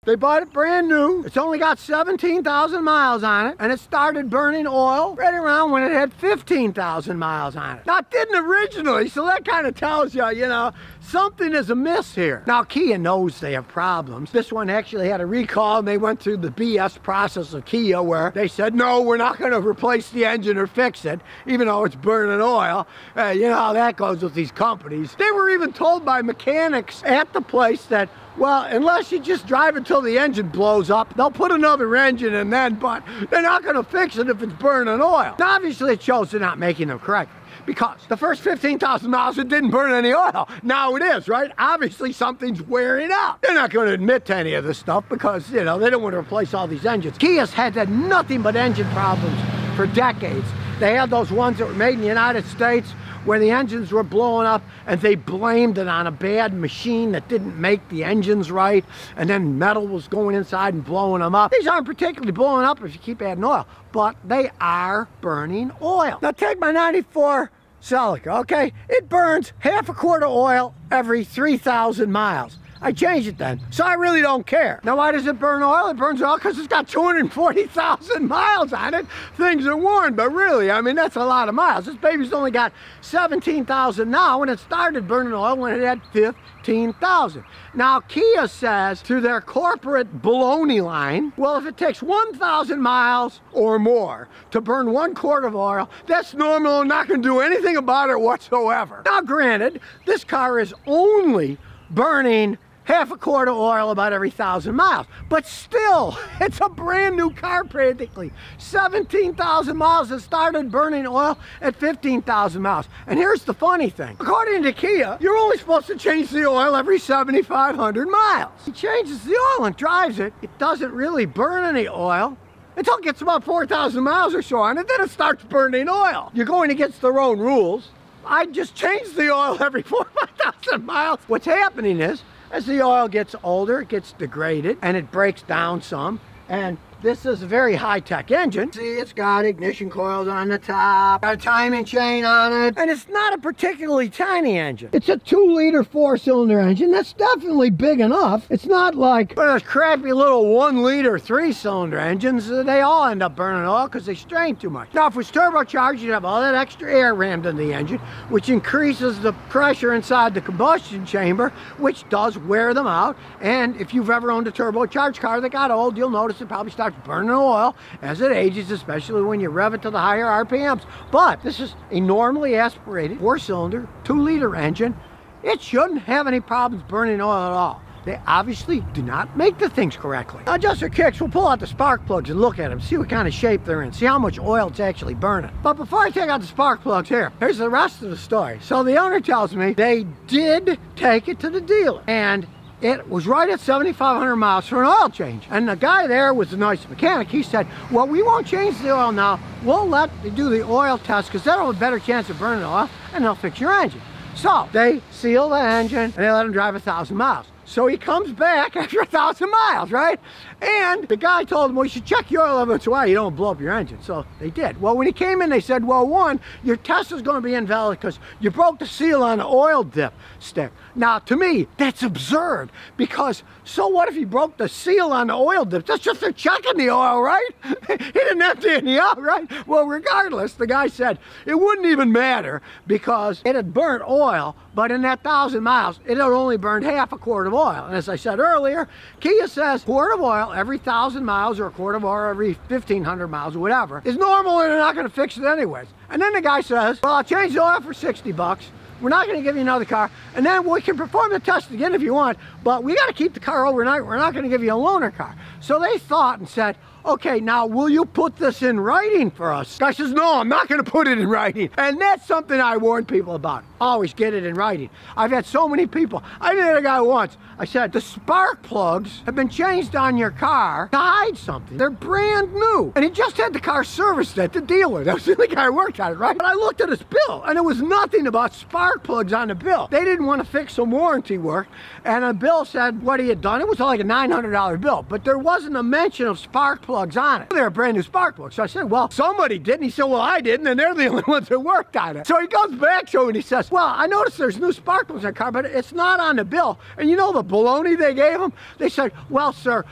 They bought it brand new. It's only got 17,000 miles on it, and it started burning oil right around when it had 15,000 miles on it. Now, it didn't originally, so that kind of tells you, you know, something is amiss here. Now, Kia knows they have problems. This one actually had a recall, and they went through the BS process of Kia where they said, no, we're not going to replace the engine or fix it, even though it's burning oil. You know how that goes with these companies. They were even told by mechanics at the place that, well, unless you just drive until the engine blows up, they'll put another engine in then, but they're not going to fix it if it's burning oil. Now, obviously, it shows they're not making them correctly, because the first 15,000 miles, it didn't burn any oil. Now it is, right? Obviously, something's wearing out. They're not going to admit to any of this stuff because, you know, they don't want to replace all these engines. Kia's had nothing but engine problems for decades. They had those ones that were made in the United States where the engines were blowing up and they blamed it on a bad machine that didn't make the engines right, and then metal was going inside and blowing them up. These aren't particularly blowing up if you keep adding oil, but they are burning oil. Now take my 94 Celica, okay? It burns half a quart of oil every 3,000 miles. I changed it then, so I really don't care. Now, why does it burn oil? It burns oil because it's got 240,000 miles on it. Things are worn, but really, I mean, that's a lot of miles. This baby's only got 17,000 now, and it started burning oil when it had 15,000. Now, Kia says through their corporate baloney line, well, if it takes 1,000 miles or more to burn 1 quart of oil, that's normal and not going to do anything about it whatsoever. Now, granted, this car is only burning half a quart of oil about every 1,000 miles. But still, it's a brand new car practically. 17,000 miles, it started burning oil at 15,000 miles. And here's the funny thing. According to Kia, you're only supposed to change the oil every 7,500 miles. He changes the oil and drives it. It doesn't really burn any oil until it gets about 4,000 miles or so on it, then it starts burning oil. You're going against their own rules. I just change the oil every 4,000 or 5,000 miles. What's happening is, as the oil gets older, it gets degraded and it breaks down some. And this is a very high-tech engine. See, it's got ignition coils on the top, got a timing chain on it, and it's not a particularly tiny engine. It's a 2-liter 4-cylinder engine. That's definitely big enough. It's not like those crappy little 1-liter 3-cylinder engines. They all end up burning oil because they strain too much. Now, if it was turbocharged, you'd have all that extra air rammed in the engine, which increases the pressure inside the combustion chamber, which does wear them out. And if you've ever owned a turbocharged car that got old, you'll notice it probably starts burning oil as it ages, especially when you rev it to the higher RPMs. But this is a normally aspirated 4-cylinder 2-liter engine. It shouldn't have any problems burning oil at all. They obviously do not make the things correctly. Now, just for kicks, we'll pull out the spark plugs and look at them, see what kind of shape they're in, see how much oil it's actually burning. But before I take out the spark plugs here, here's the rest of the story. So the owner tells me they did take it to the dealer, and it was right at 7,500 miles for an oil change. And the guy there was a nice mechanic. He said, well, we won't change the oil now. We'll let you do the oil test because that'll have a better chance of burning oil, and they'll fix your engine. So they seal the engine and they let him drive 1,000 miles. So he comes back after 1,000 miles, right? And the guy told him, well, you should check your oil every once in a while. You don't blow up your engine. So they did. Well, when he came in, they said, well, one, your test is going to be invalid because you broke the seal on the oil dip stick. Now, to me, that's absurd, because so what if he broke the seal on the oil dip? That's just for checking the oil, right? He didn't empty any out, right? Well, regardless, the guy said it wouldn't even matter because it had burnt oil, but in that 1,000 miles, it had only burned half a quart of oil. And as I said earlier, Kia says a quart of oil every 1,000 miles or a quart of oil every 1,500 miles or whatever is normal, and they're not going to fix it anyways. And then the guy says, well, I'll change the oil for 60 bucks. We're not going to give you another car, and then we can perform the test again if you want, but we got to keep the car overnight. We're not going to give you a loaner car. So they thought and said, okay, now will you put this in writing for us? The guy says, no, I'm not going to put it in writing. And that's something I warn people about. Always get it in writing. I've had so many people. I did a guy once. I said, the spark plugs have been changed on your car to hide something. They're brand new. And he just had the car serviced at the dealer. That was the only guy who worked on it, right? But I looked at his bill, and it was nothing about spark plugs on the bill. They didn't want to fix some warranty work, and the bill said what he had done. It was like a $900 bill, but there wasn't a mention of spark plugs on it. They were brand new spark plugs. So I said, well, somebody did. And he said, well, I didn't, and they're the only ones that worked on it. So he goes back to him and he says, this. Well, I noticed there's new spark plugs in the car, but it's not on the bill. And you know the baloney they gave them? They said, well, sir,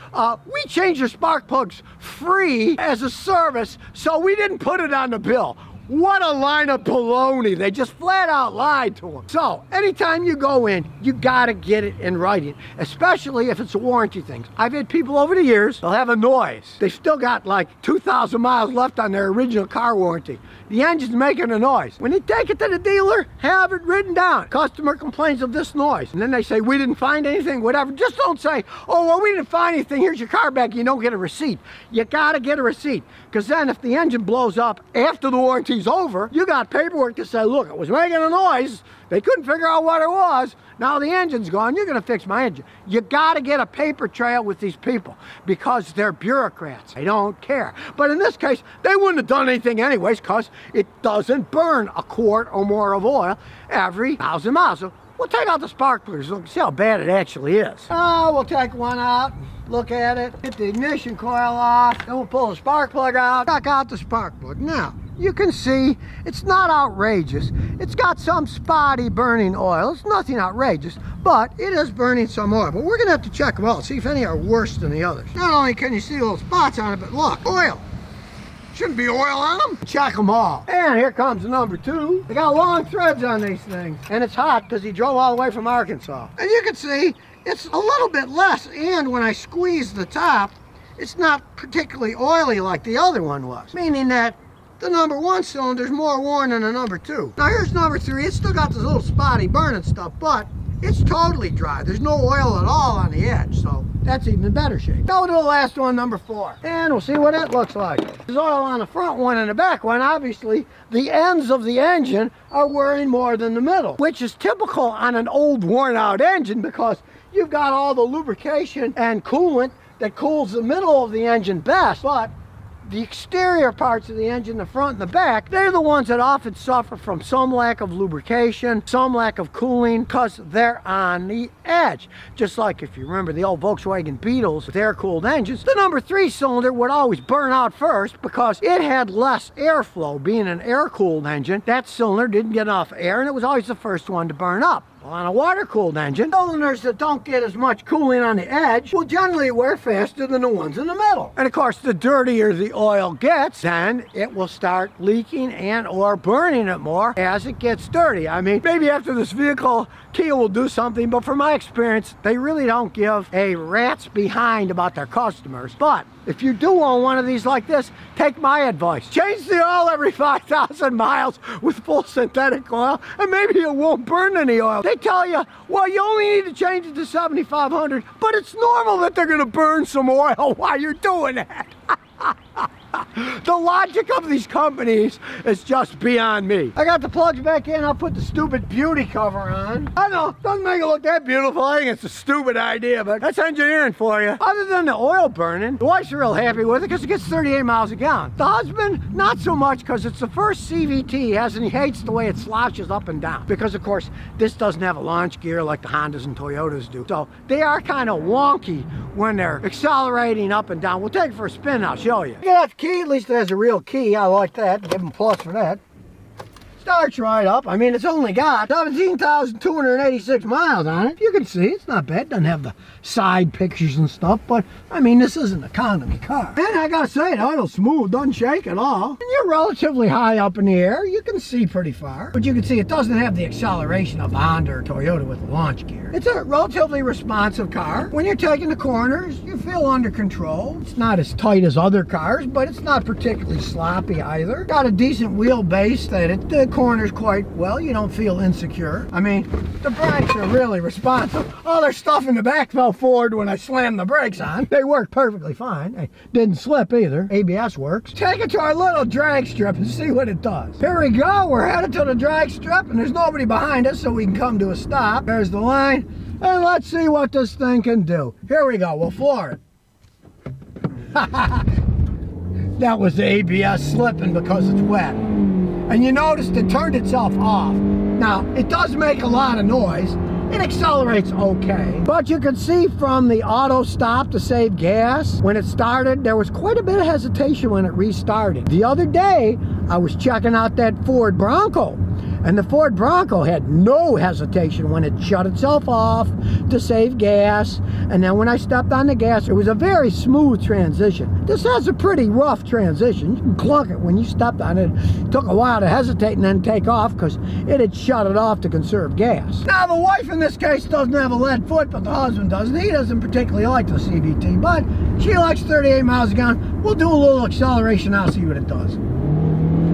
we changed your spark plugs free as a service, so we didn't put it on the bill. What a line of baloney. They just flat out lied to them. So, anytime you go in, you gotta get it in writing, especially if it's a warranty thing. I've had people over the years, they'll have a noise. They've still got like 2,000 miles left on their original car warranty. The engine's making a noise. When you take it to the dealer, have it written down. Customer complains of this noise. And then they say, we didn't find anything, whatever. Just don't say, oh, well, we didn't find anything. Here's your car back. You don't get a receipt. You gotta get a receipt. Because then if the engine blows up after the warranty's over, you got paperwork to say, look, it was making a noise. They couldn't figure out what it was. Now the engine's gone. You're going to fix my engine. You got to get a paper trail with these people because they're bureaucrats. They don't care. But in this case, they wouldn't have done anything anyways because it doesn't burn a quart or more of oil every 1,000 miles. So we'll take out the spark plugs. See how bad it actually is. Oh, we'll take one out. Look at it. Get the ignition coil off. Then we'll pull the spark plug out. Check out the spark plug. Now, you can see it's not outrageous. It's got some spotty burning oil. It's nothing outrageous, but it is burning some oil. But we're gonna have to check them all, see if any are worse than the others. Not only can you see little spots on it, but look, oil. Shouldn't be oil on them. Check them all. And here comes the number 2. They got long threads on these things. And it's hot because he drove all the way from Arkansas. And you can see it's a little bit less. And when I squeeze the top, it's not particularly oily like the other one was. Meaning that the number 1 cylinder's more worn than the number 2. Now here's number 3. It's still got this little spotty burning stuff, but it's totally dry. There's no oil at all on the edge, so that's even better shape. Now we'll do the last one, number 4. And we'll see what it looks like. There's oil on the front one and the back one. Obviously, the ends of the engine are wearing more than the middle, which is typical on an old worn out engine because you've got all the lubrication and coolant that cools the middle of the engine best, but the exterior parts of the engine, the front and the back, they're the ones that often suffer from some lack of lubrication, some lack of cooling, because they're on the edge. Just like if you remember the old Volkswagen Beetles with air-cooled engines, the number 3 cylinder would always burn out first because it had less airflow. Being an air-cooled engine, that cylinder didn't get enough air and it was always the first one to burn up. On a water-cooled engine, cylinders that don't get as much cooling on the edge will generally wear faster than the ones in the middle. And of course, the dirtier the oil gets, then it will start leaking and or burning it more as it gets dirty. I mean, maybe after this vehicle, Kia will do something, but from my experience, they really don't give a rat's behind about their customers. But if you do own one of these like this, take my advice. Change the oil every 5,000 miles with full synthetic oil, and maybe it won't burn any oil. They tell you, well, you only need to change it to 7,500, but it's normal that they're gonna burn some oil while you're doing that. The logic of these companies is just beyond me. I got the plugs back in. I'll put the stupid beauty cover on. I know, doesn't make it look that beautiful. I think it's a stupid idea, but that's engineering for you. Other than the oil burning, the wife's real happy with it because it gets 38 miles a gallon. The husband, not so much because it's the first CVT he has and he hates the way it slouches up and down. Because of course, this doesn't have a launch gear like the Hondas and Toyotas do. So they are kind of wonky when they're accelerating up and down. We'll take it for a spin, I'll show you. Get out the key, at least it has a real key. I like that. Give them a plus for that. Starts right up. I mean, it's only got 17,286 miles on it. You can see it's not bad. Doesn't have the side pictures and stuff, but I mean, this is an economy car. And I gotta say, it idles smooth, doesn't shake at all. And you're relatively high up in the air. You can see pretty far, but you can see it doesn't have the acceleration of a Honda or Toyota with the launch gear. It's a relatively responsive car. When you're taking the corners, you feel under control. It's not as tight as other cars, but it's not particularly sloppy either. Got a decent wheelbase that it corners quite well. You don't feel insecure. I mean, the brakes are really responsive. All their stuff in the back fell forward when I slammed the brakes on. They worked perfectly fine. They didn't slip either. ABS works. Take it to our little drag strip and see what it does. Here we go. We're headed to the drag strip and there's nobody behind us, so we can come to a stop. There's the line. And let's see what this thing can do. Here we go. We'll floor it. That was the ABS slipping because it's wet. And you noticed it turned itself off. Now, it does make a lot of noise. It accelerates okay. But you can see from the auto stop to save gas, when it started, there was quite a bit of hesitation when it restarted. The other day, I was checking out that Ford Bronco, And the Ford Bronco had no hesitation when it shut itself off to save gas. And then when I stepped on the gas, it was a very smooth transition. This has a pretty rough transition. You can clunk it when you stepped on it. It took a while to hesitate and then take off because it had shut it off to conserve gas. Now the wife in this case doesn't have a lead foot, but the husband does. And he doesn't particularly like the CVT, but she likes 38 miles a gallon. We'll do a little acceleration. I'll see what it does.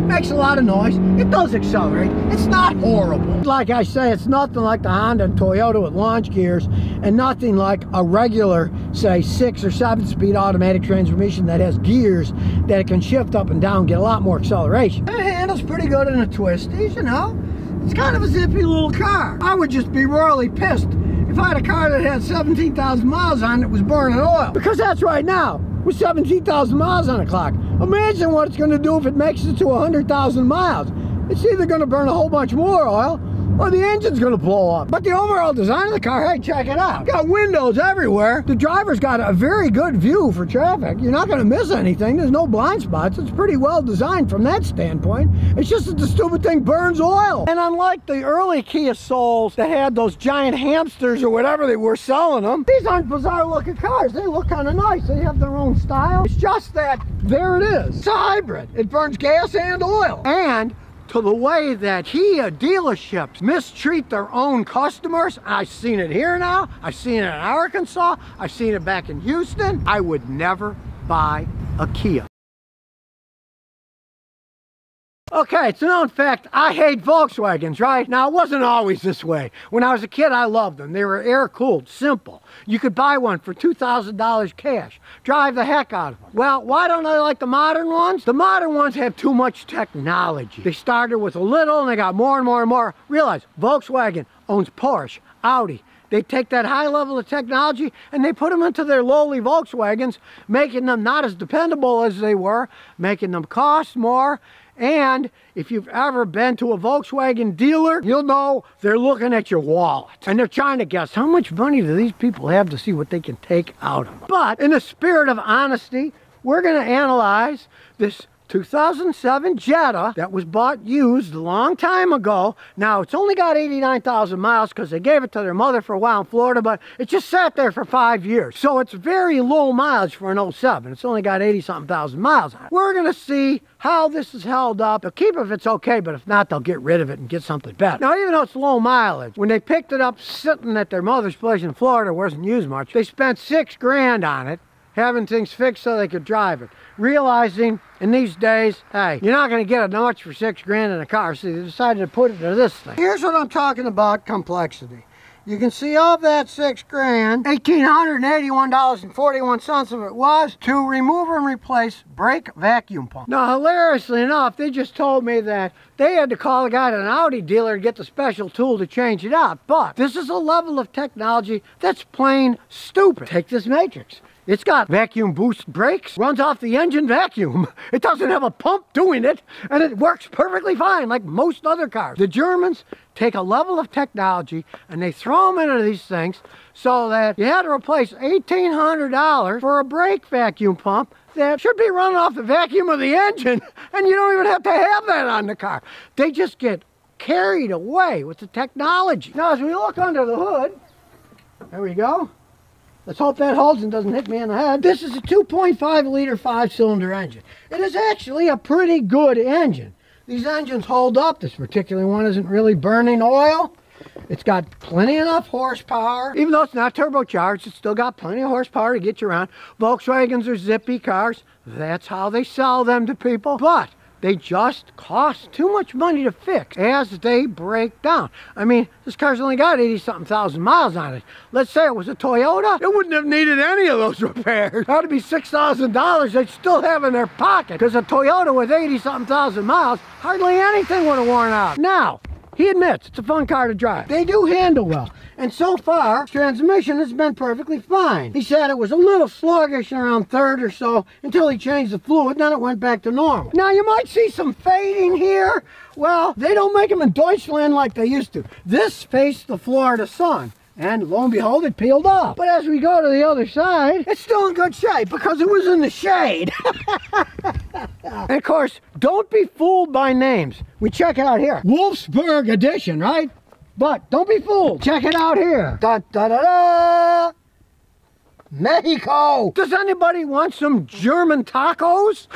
Makes a lot of noise. It does accelerate. It's not horrible. Like I say, it's nothing like the Honda and Toyota with launch gears, and nothing like a regular, say, 6 or 7 speed automatic transmission that has gears that it can shift up and down, get a lot more acceleration. It handles pretty good in the twisties, you know. It's kind of a zippy little car. I would just be royally pissed if I had a car that had 17,000 miles on it that was burning oil. Because that's right now, with 17,000 miles on the clock. Imagine what it's going to do if it makes it to 100,000 miles. It's either going to burn a whole bunch more oil, or the engine's going to blow up. But the overall design of the car, hey, check it out. Got windows everywhere. The driver's got a very good view for traffic. You're not going to miss anything. There's no blind spots. It's pretty well designed from that standpoint. It's just that the stupid thing burns oil. And unlike the early Kia Souls that had those giant hamsters or whatever they were selling them, these aren't bizarre looking cars. They look kind of nice. They have their own style. It's just that there it is. It's a hybrid. It burns gas and oil. And to the way that Kia dealerships mistreat their own customers. I've seen it here now. I've seen it in Arkansas. I've seen it back in Houston. I would never buy a Kia. Okay, it's a known fact, I hate Volkswagens, right? Now, it wasn't always this way. When I was a kid, I loved them. They were air-cooled, simple. You could buy one for $2,000 cash. Drive the heck out of them. Well, why don't I like the modern ones? The modern ones have too much technology. They started with a little, and they got more and more and more. Realize, Volkswagen owns Porsche, Audi. They take that high level of technology and they put them into their lowly Volkswagens, making them not as dependable as they were, making them cost more. And if you've ever been to a Volkswagen dealer, you'll know they're looking at your wallet. And they're trying to guess, how much money do these people have to see what they can take out of them? But in the spirit of honesty, we're going to analyze this 2007 Jetta that was bought used a long time ago. Now, it's only got 89,000 miles because they gave it to their mother for a while in Florida, but it just sat there for 5 years. So it's very low mileage for an 07. It's only got 80-something thousand miles on it. We're going to see how this is held up. They'll keep it if it's okay, but if not, they'll get rid of it and get something better. Now, even though it's low mileage, when they picked it up sitting at their mother's place in Florida, wasn't used much, they spent $6 grand on it, having things fixed so they could drive it. Realizing in these days, hey, you're not going to get much for $6 grand in a car, so they decided to put it into this thing. Here's what I'm talking about, complexity. You can see of that $6 grand, $1,881.41 of it was to remove and replace brake vacuum pump. Now, hilariously enough, they just told me that they had to call a guy at an Audi dealer to get the special tool to change it out. But this is a level of technology that's plain stupid. Take this Matrix. It's got vacuum boost brakes, runs off the engine vacuum. It doesn't have a pump doing it, and it works perfectly fine like most other cars. The Germans take a level of technology and they throw them into these things so that you had to replace $1,800 for a brake vacuum pump that should be running off the vacuum of the engine, and you don't even have to have that on the car. They just get carried away with the technology. Now, as we look under the hood, there we go. Let's hope that holds and doesn't hit me in the head. This is a 2.5 liter 5-cylinder engine. It is actually a pretty good engine. These engines hold up. This particular one isn't really burning oil. It's got plenty enough horsepower. Even though it's not turbocharged, it's still got plenty of horsepower to get you around. Volkswagens are zippy cars. That's how they sell them to people. But they just cost too much money to fix as they break down. I mean, this car's only got 80-something thousand miles on it. Let's say it was a Toyota, it wouldn't have needed any of those repairs. That'd be $6,000 they'd still have in their pocket, because a Toyota with 80-something thousand miles, hardly anything would have worn out. Now, he admits it's a fun car to drive. They do handle well. And so far, transmission has been perfectly fine. He said it was a little sluggish around third or so until he changed the fluid, then it went back to normal. Now, you might see some fading here. Well, they don't make them in Deutschland like they used to. This faced the Florida sun. And lo and behold, it peeled off. But as we go to the other side, it's still in good shape because it was in the shade. And of course, don't be fooled by names. We check it out here. Wolfsburg edition, right? But don't be fooled. Check it out here. Da da da da. Mexico. Does anybody want some German tacos?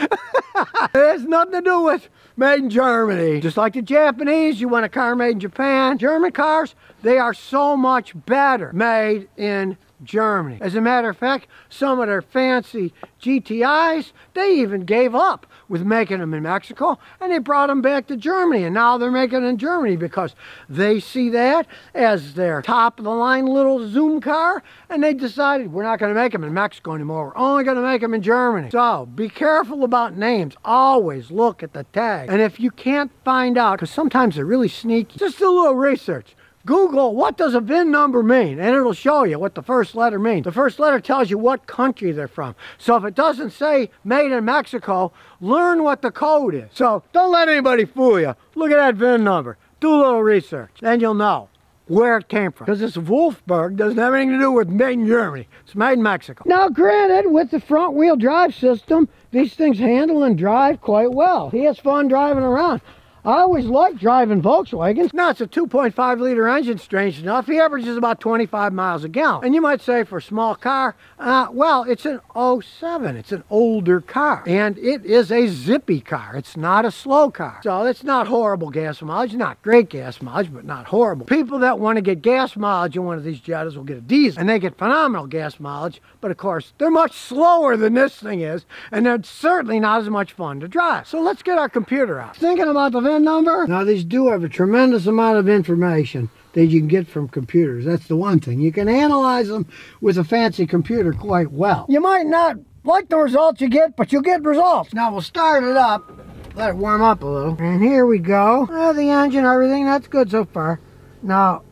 It has nothing to do with made in Germany. Just like the Japanese, you want a car made in Japan. German cars, they are so much better made in Germany. As a matter of fact, some of their fancy GTIs, they even gave up with making them in Mexico, and they brought them back to Germany, and now they're making them in Germany because they see that as their top-of-the-line little Zoom car, and they decided we're not going to make them in Mexico anymore. We're only going to make them in Germany. So be careful about names. Always look at the tag. And if you can't find out, because sometimes they're really sneaky, just do a little research. Google, what does a VIN number mean? And it'll show you what the first letter means. The first letter tells you what country they're from. So if it doesn't say made in Mexico, learn what the code is. So don't let anybody fool you. Look at that VIN number. Do a little research. Then you'll know where it came from. Because this Wolfsburg doesn't have anything to do with made in Germany. It's made in Mexico. Now granted, with the front wheel drive system, these things handle and drive quite well. He has fun driving around. I always liked driving Volkswagens. Now it's a 2.5 liter engine, strange enough. He averages about 25 miles a gallon. And you might say for a small car, well, it's an 07. It's an older car. And it is a zippy car. It's not a slow car. So it's not horrible gas mileage. Not great gas mileage, but not horrible. People that want to get gas mileage in one of these Jettas will get a diesel. And they get phenomenal gas mileage. But of course, they're much slower than this thing is. And they're certainly not as much fun to drive. So let's get our computer out. Thinking about the VIN number. Now these do have a tremendous amount of information that you can get from computers. That's the one thing. You can analyze them with a fancy computer quite well. You might not like the results you get, but you'll get results. Now we'll start it up, let it warm up a little. And here we go. The engine, everything, that's good so far. Now,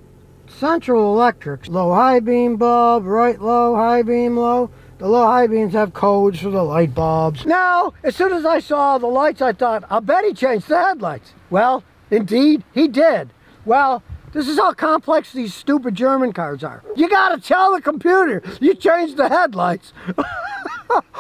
Central Electric's low high beam bulb, right low, high beam low. The low high beams have codes for the light bulbs. Now, as soon as I saw the lights, I thought, I'll bet he changed the headlights. Well, indeed, he did. Well, this is how complex these stupid German cars are. You gotta tell the computer you changed the headlights.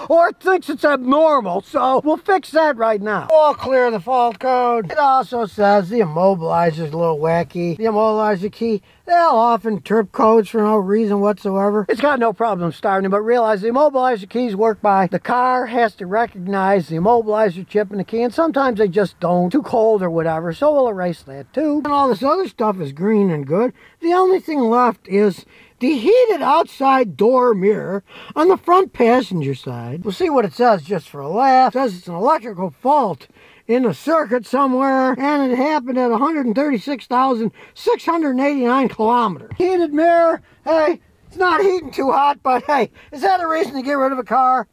Or it thinks it's abnormal, so we'll fix that right now. We'll clear the fault code. It also says the immobilizer's a little wacky. The immobilizer key, they'll often trip codes for no reason whatsoever. It's got no problem starting, but realize the immobilizer keys work by the car has to recognize the immobilizer chip in the key, and sometimes they just don't. Too cold or whatever, so we'll erase that too. And all this other stuff is green and good. The only thing left is the heated outside door mirror on the front passenger side. We'll see what it says just for a laugh. It says it's an electrical fault in a circuit somewhere, and it happened at 136,689 kilometers. Heated mirror, hey, it's not heating too hot, but hey, is that a reason to get rid of a car?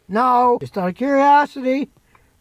No, just out of curiosity.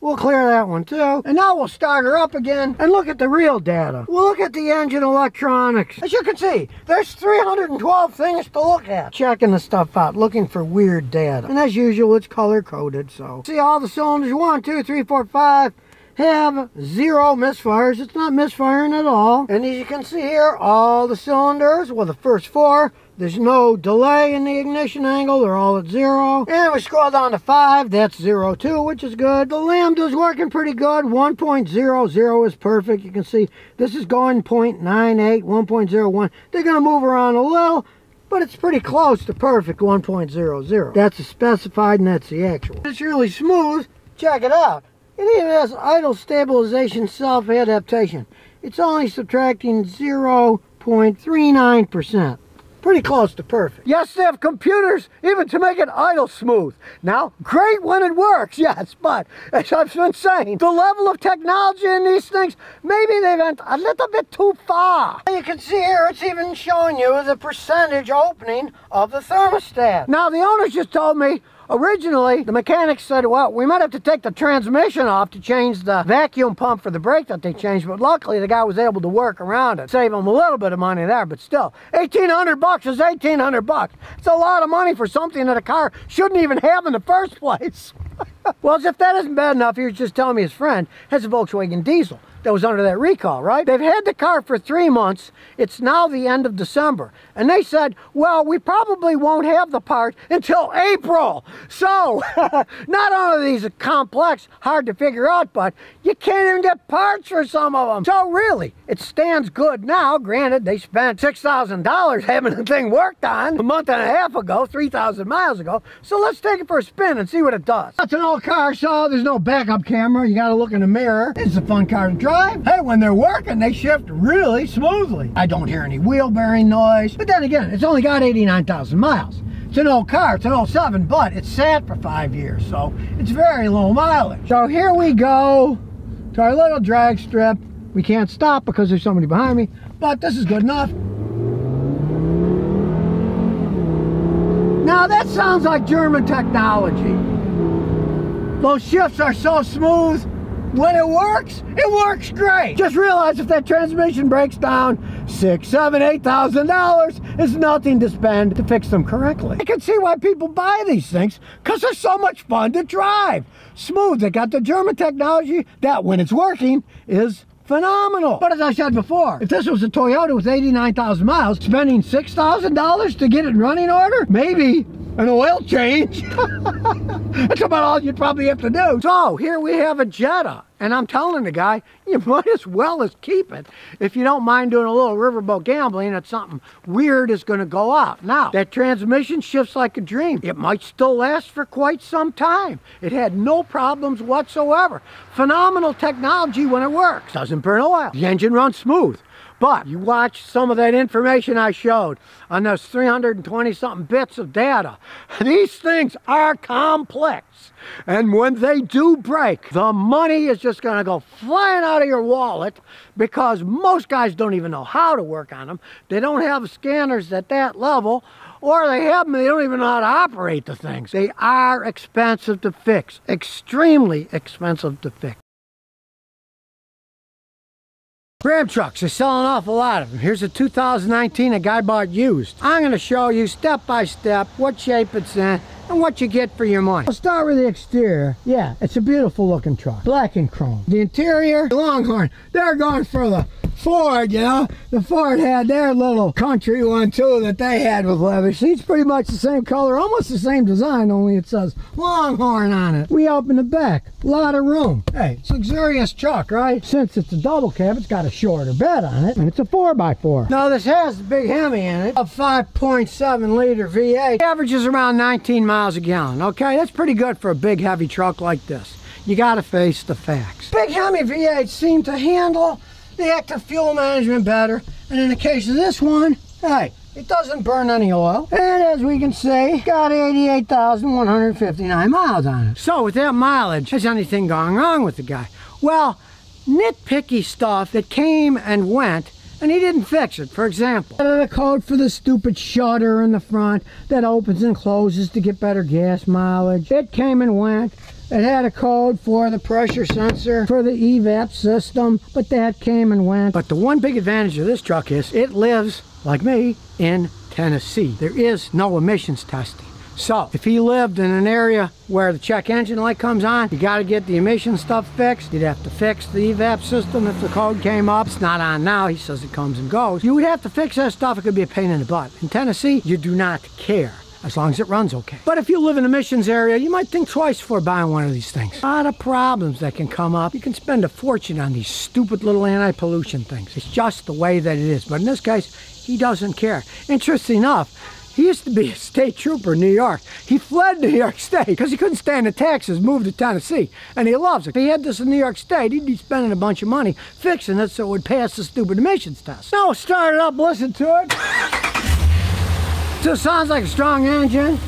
We'll clear that one too. And now we'll start her up again and look at the real data. We'll look at the engine electronics. As you can see, there's 312 things to look at. Checking the stuff out, looking for weird data. And as usual, it's color coded, so. See all the cylinders, 1, 2, 3, 4, 5, have 0 misfires. It's not misfiring at all. And as you can see here, all the cylinders, well, the first 4, there's no delay in the ignition angle. They're all at 0. And we scroll down to 5. That's 0 too, which is good. The lambda's working pretty good. 1.00 is perfect. You can see this is going 0.98, 1.01. They're going to move around a little, but it's pretty close to perfect 1.00. That's the specified and that's the actual. It's really smooth. Check it out. It even has idle stabilization self-adaptation. It's only subtracting 0.39%. Pretty close to perfect. Yes, they have computers even to make it idle smooth. Now, great when it works, yes, but as I've been saying, the level of technology in these things, maybe they went a little bit too far. You can see here, it's even showing you the percentage opening of the thermostat. Now, the owners just told me, originally, the mechanics said, well, we might have to take the transmission off to change the vacuum pump for the brake that they changed, but luckily the guy was able to work around it. Save him a little bit of money there, but still, 1,800 bucks is 1,800 bucks. It's a lot of money for something that a car shouldn't even have in the first place. Well, as if that isn't bad enough, he was just telling me his friend has a Volkswagen diesel. that was under that recall, right? They've had the car for 3 months. It's now the end of December. And they said, well, we probably won't have the part until April. So, not only are these complex, hard to figure out, but you can't even get parts for some of them. So really, it stands good now. Granted, they spent $6,000 having the thing worked on a month and a half ago, 3,000 miles ago. So let's take it for a spin and see what it does. That's an old car, so there's no backup camera. You gotta look in the mirror. It's a fun car to drive. Hey, when they're working, they shift really smoothly. I don't hear any wheel bearing noise. But then again, it's only got 89,000 miles. It's an old car, it's an 07, but it's sat for 5 years, so it's very low mileage. So here we go to our little drag strip. We can't stop because there's somebody behind me, but this is good enough. Now that sounds like German technology. Those shifts are so smooth. When it works great. Just realize if that transmission breaks down, $6,000, $7,000, $8,000 is nothing to spend to fix them correctly. I can see why people buy these things, because they're so much fun to drive. Smooth, they got the German technology that when it's working is phenomenal. But as I said before, if this was a Toyota with 89,000 miles, spending $6,000 to get it in running order, maybe an oil change. That's about all you'd probably have to do. So here we have a Jetta, and I'm telling the guy, you might as well keep it if you don't mind doing a little riverboat gambling that something weird is going to go out. Now, that transmission shifts like a dream. It might still last for quite some time. It had no problems whatsoever. Phenomenal technology when it works. Doesn't burn oil. The engine runs smooth. But you watch some of that information I showed on those 320 something bits of data. These things are complex. And when they do break, the money is just going to go flying out of your wallet because most guys don't even know how to work on them. They don't have scanners at that level, or they have them and they don't even know how to operate the things. They are expensive to fix, extremely expensive to fix. Ram trucks, they sell an awful lot of them. Here's a 2019 a guy bought used. I'm going to show you step by step what shape it's in and what you get for your money. I'll start with the exterior. Yeah, it's a beautiful looking truck. Black and chrome. The interior, Longhorn. They're going for the Ford, you know. The Ford had their little country one too that they had with leather seats. Pretty much the same color, almost the same design, only it says Longhorn on it. We open the back. A lot of room. Hey, it's a luxurious truck, right? Since it's a double cab, it's got a shorter bed on it, and it's a 4x4. Now this has a big Hemi in it, a 5.7 liter V8. Averages around 19 miles a gallon. Okay, that's pretty good for a big heavy truck like this. You gotta face the facts. Big Hemi V8 seem to handle the active fuel management better, and in the case of this one, hey, it doesn't burn any oil, and as we can see, got 88,159 miles on it. So with that mileage, has anything gone wrong with the guy? Well, nitpicky stuff that came and went, and he didn't fix it. For example, the code for the stupid shutter in the front that opens and closes to get better gas mileage. It came and went. It had a code for the pressure sensor for the evap system, but that came and went. But the one big advantage of this truck is it lives, like me, in Tennessee. There is no emissions testing. So if he lived in an area where the check engine light comes on, you got to get the emission stuff fixed. You'd have to fix the evap system if the code came up. It's not on now. He says it comes and goes. You would have to fix that stuff. It could be a pain in the butt. In Tennessee, you do not care, as long as it runs okay. But if you live in an emissions area, you might think twice before buying one of these things. A lot of problems that can come up. You can spend a fortune on these stupid little anti-pollution things. It's just the way that it is. But in this case, he doesn't care. Interesting enough, he used to be a state trooper in New York. He fled New York State because he couldn't stand the taxes, moved to Tennessee, and he loves it. If he had this in New York State, he'd be spending a bunch of money fixing it so it would pass the stupid emissions test. Now start it up, listen to it. So it sounds like a strong engine.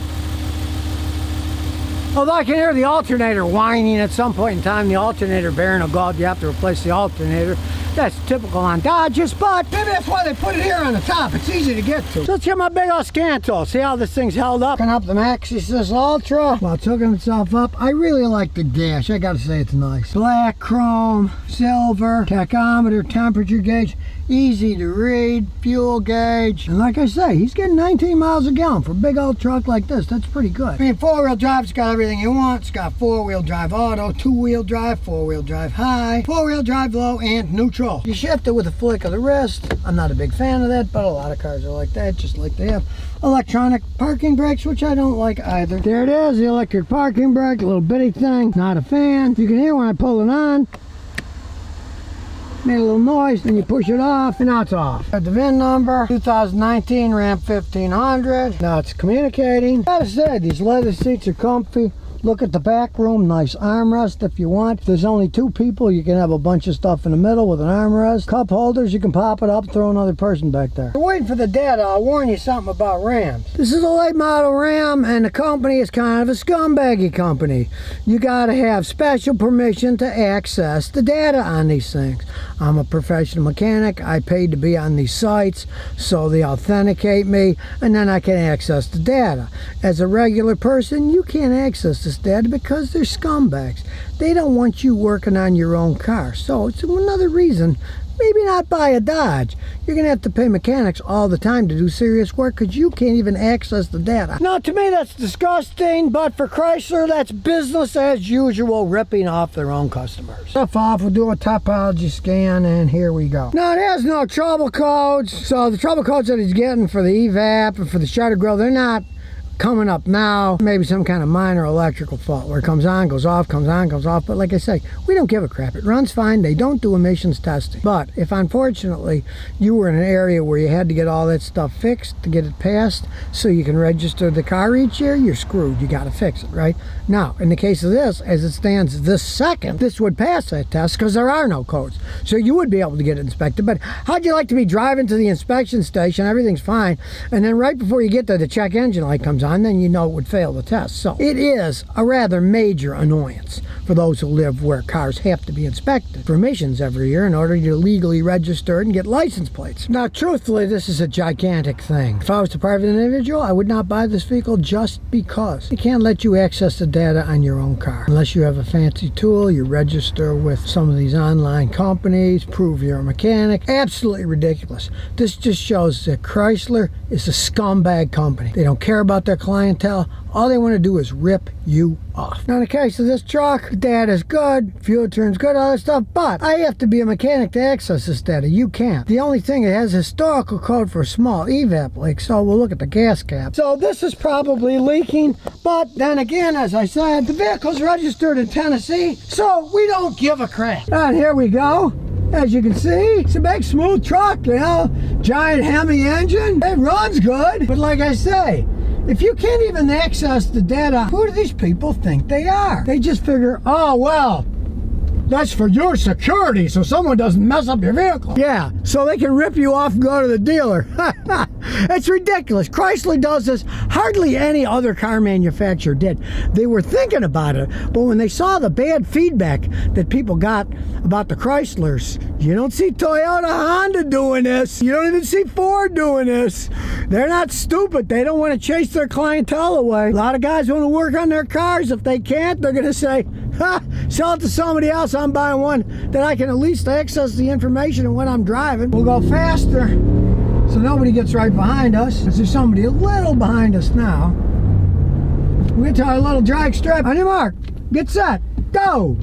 Although I can hear the alternator whining at some point in time. The alternator bearing will go out, you have to replace the alternator. That's typical on Dodges, but maybe that's why they put it here on the top. It's easy to get to. So let's get my big old scan tool. See how this thing's held up? Hooking up the Maxxis Ultra while it's hooking itself up. I really like the dash. I gotta say it's nice. Black, chrome, silver, tachometer, temperature gauge. Easy to read, fuel gauge. And like I say, he's getting 19 miles a gallon for a big old truck like this. That's pretty good. Being four-wheel drive, it's got everything you want. It's got four-wheel drive auto, two-wheel drive, four-wheel drive high, four-wheel drive low, and neutral. You shift it with a flick of the wrist. I'm not a big fan of that, but a lot of cars are like that, just like they have electronic parking brakes, which I don't like either. There it is, the electric parking brake, a little bitty thing. Not a fan. You can hear when I pull it on. Made a little noise, then you push it off, and now it's off. Got the VIN number, 2019 Ram 1500. Now it's communicating. Gotta say, these leather seats are comfy. Look at the back room, nice armrest if you want. If there's only two people, you can have a bunch of stuff in the middle with an armrest. Cup holders, you can pop it up, throw another person back there. We're waiting for the data. I'll warn you something about Rams. This is a late model Ram, and the company is kind of a scumbaggy company. You gotta have special permission to access the data on these things. I'm a professional mechanic. I paid to be on these sites, so they authenticate me, and then I can access the data. As a regular person, you can't access this data because they're scumbags. They don't want you working on your own car. So it's another reason, maybe not buy a Dodge. You're gonna have to pay mechanics all the time to do serious work because you can't even access the data. Now to me that's disgusting, but for Chrysler that's business as usual, ripping off their own customers. Stuff off, we'll do a topology scan, and here we go. Now it has no trouble codes, so the trouble codes that he's getting for the evap and for the shutter grill, they're not coming up now. Maybe some kind of minor electrical fault where it comes on, goes off, comes on, goes off. But like I say, we don't give a crap. It runs fine. They don't do emissions testing. But if unfortunately you were in an area where you had to get all that stuff fixed to get it passed so you can register the car each year, you're screwed. You got to fix it, right? Now, in the case of this, as it stands this second, this would pass that test because there are no codes. So you would be able to get it inspected. But how'd you like to be driving to the inspection station, everything's fine, and then right before you get there, the check engine light comes on, then you know it would fail the test. So it is a rather major annoyance for those who live where cars have to be inspected for emissions every year in order to legally register and get license plates. Now truthfully, this is a gigantic thing. If I was a private individual, I would not buy this vehicle just because they can't let you access the data on your own car unless you have a fancy tool. You register with some of these online companies, prove you're a mechanic. Absolutely ridiculous. This just shows that Chrysler is a scumbag company. They don't care about their clientele. All they want to do is rip you off. Now in the case of this truck, the data is good, fuel turn's good, all that stuff, but I have to be a mechanic to access this data. You can't. The only thing, it has historical code for a small evap leak, so we'll look at the gas cap. So this is probably leaking, but then again, as I said, the vehicle's registered in Tennessee, so we don't give a crap. And here we go. As you can see, it's a big smooth truck, you know, giant Hemi engine. It runs good, but like I say, if you can't even access the data, who do these people think they are? They just figure, oh, well, that's for your security so someone doesn't mess up your vehicle. Yeah, so they can rip you off and go to the dealer. It's ridiculous. Chrysler does this. Hardly any other car manufacturer did. They were thinking about it, but when they saw the bad feedback that people got about the Chryslers, you don't see Toyota, Honda doing this. You don't even see Ford doing this. They're not stupid. They don't want to chase their clientele away. A lot of guys want to work on their cars. If they can't, they're going to say, ha, sell it to somebody else. I'm buying one that I can at least access the information and when I'm driving. We'll go faster so nobody gets right behind us. There's somebody a little behind us now. We're going to our little drag strip. On your mark, get set, go.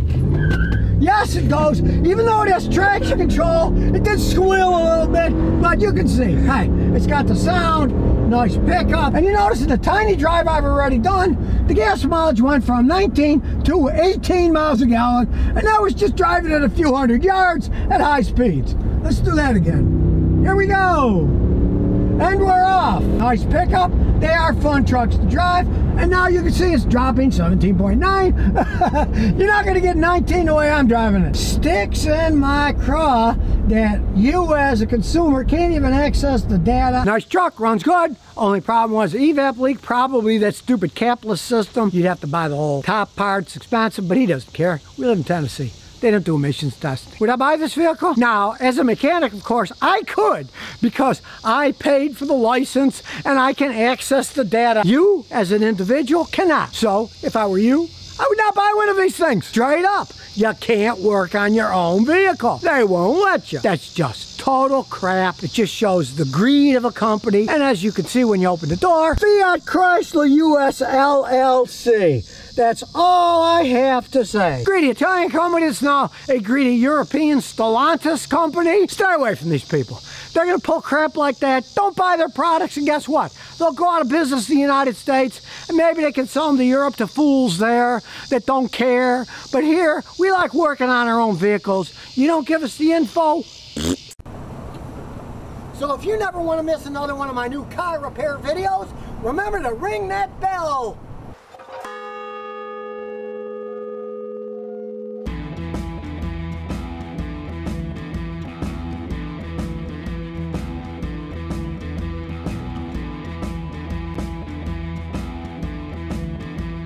Yes, it goes. Even though it has traction control, it did squeal a little bit, but you can see, hey, it's got the sound, nice pickup. And you notice in the tiny drive I've already done, the gas mileage went from 19 to 18 miles a gallon, and that was just driving at a few hundred yards at high speeds. Let's do that again. Here we go. And we're off. Nice pickup. They are fun trucks to drive. And now you can see it's dropping 17.9. You're not going to get 19 the way I'm driving it. Sticks in my craw that you as a consumer can't even access the data. Nice truck, runs good. Only problem was the evap leak, probably that stupid capless system. You'd have to buy the whole top parts, expensive, but he doesn't care. We live in Tennessee. They don't do emissions testing. Would I buy this vehicle? Now, as a mechanic, of course, I could, because I paid for the license and I can access the data. You, as an individual, cannot. So, if I were you, I would not buy one of these things. Straight up. You can't work on your own vehicle. They won't let you. That's just total crap. It just shows the greed of a company. And as you can see when you open the door, Fiat Chrysler US LLC. That's all I have to say. Greedy Italian company that's now a greedy European Stellantis company. Stay away from these people. They're gonna pull crap like that. Don't buy their products, and guess what? They'll go out of business in the United States, and maybe they can sell them to Europe to fools there that don't care. But here, we like working on our own vehicles. You don't give us the info. So if you never want to miss another one of my new car repair videos, remember to ring that bell.